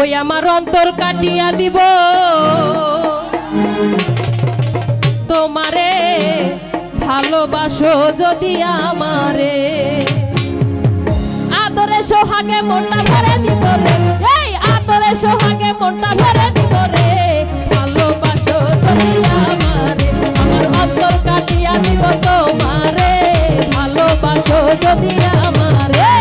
ওই আমার অন্তর কাটিয়া দিব তোমারে ভালোবাসো যদি আমারে আদরে সোহাগে মনটা ভরে দিব রে এই আদরে সোহাগে মনটা ভরে দিব রে ভালোবাসো যদি আমারে আমার অন্তর কাটিয়া দিব তোমারে ভালোবাসো যদি আমারে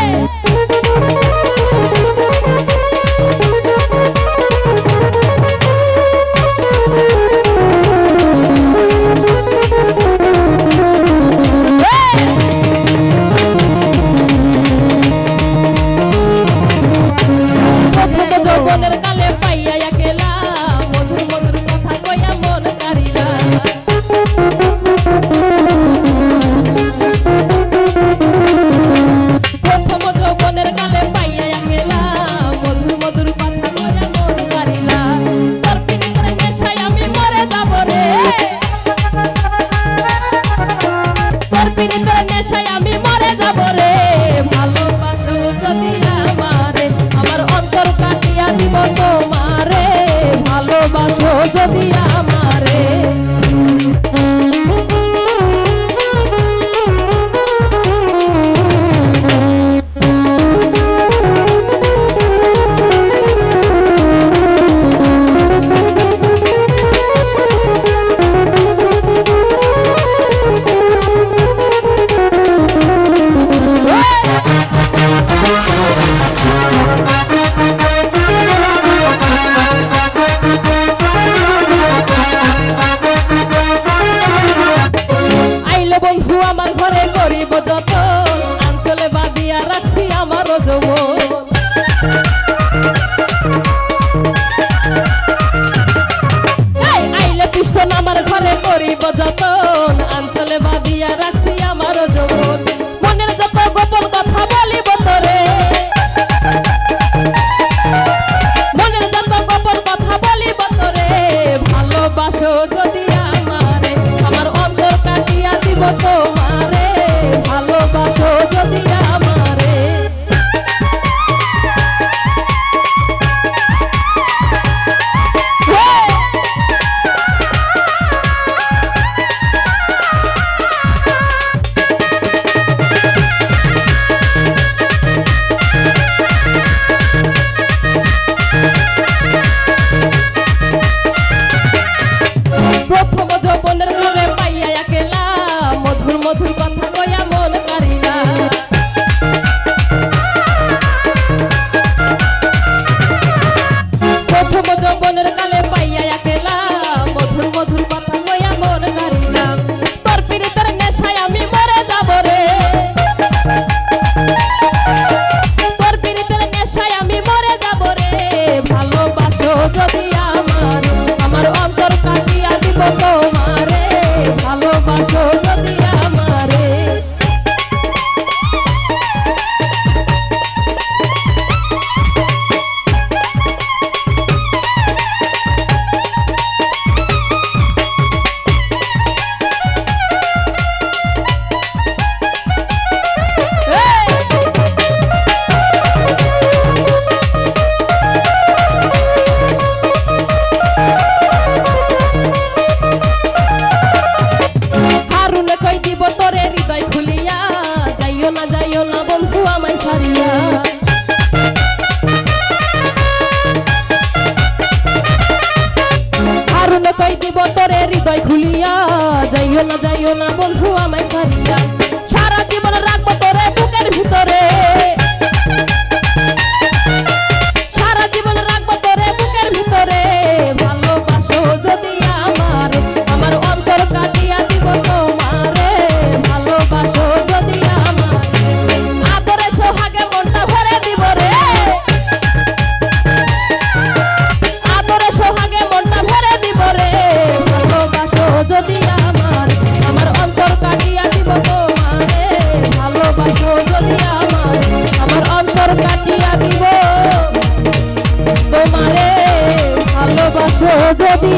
যৌবনের কালে পাইয়া একলা মধুর মধুর কথা কইয়া মন কারিলা প্রথম যৌবনের কালে পাইয়া একলা মধুর মধুর কথা কইয়া মন কারিলা তোর পিরিতের নেশায় আমি মরে যাব রে তোর পিরিতের নেশায় আমি মরে যাব রে ভালোবাসো যদি আমারে আমার অন্তর কাটিয়া দিব তোমারে ভালোবাসো যদি আমারে আঞ্চলে বাদিয়া রাখছি আমার যৌবন আইলে পিষ্টন আমার ঘরে করিব যতন আঞ্চলে বাদিয়া রাখছি আমার যৌবন মনের যত গোপন কথা বলিব তোরে মনের যত গোপন কথা বলিব তোরে ভালোবাসো যদি আমারে আমার অন্তর কাটিয়া দিব তোমারে ভালোবাসো যদি আমারে প্রথম যৌবনের কালে পাইয়া একলা মধুর মধুর কথা কইয়া মন কারিলা প্রথম যৌবনের কালে পাইয়া একলা মধুর মধুর কথা কইয়া মন কারিলা তোর পিরিতের নেশায় আমি মরে যাব রে তোর পিরিতের নেশায় আমি মরে যাব রে ভালোবাসো যদি আমারে আমার অন্তর কাটিয়া দিব তোমারে ভালোবাসো যদি আমারে যাইও না বন্ধু আমায় ছাড়িয়া হারুন কই দিব তোরে হৃদয় খুলিয়া যাইও না বন্ধু আমায় ছাড়িয়া সারা জীবন রাখবো তোরে বুকের ভিতরে সারা জীবন রাখবো তোরে বুকের ভিতরে ভালোবাসো যদি আমারে আমার অন্তর কাটিয়া দিব তোমারে ভালোবাসো যদি আদরে সোহাগে মনটা ভরে দিব রে আদরে সোহাগে মনটা ভরে দিব রে ভালোবাসো যদি আমার অন্তর কাটিয়া দিব তোমারে ভালোবাসো যদি আমার অন্তর কাটিয়া দিব তোমারে ভালোবাসো যদি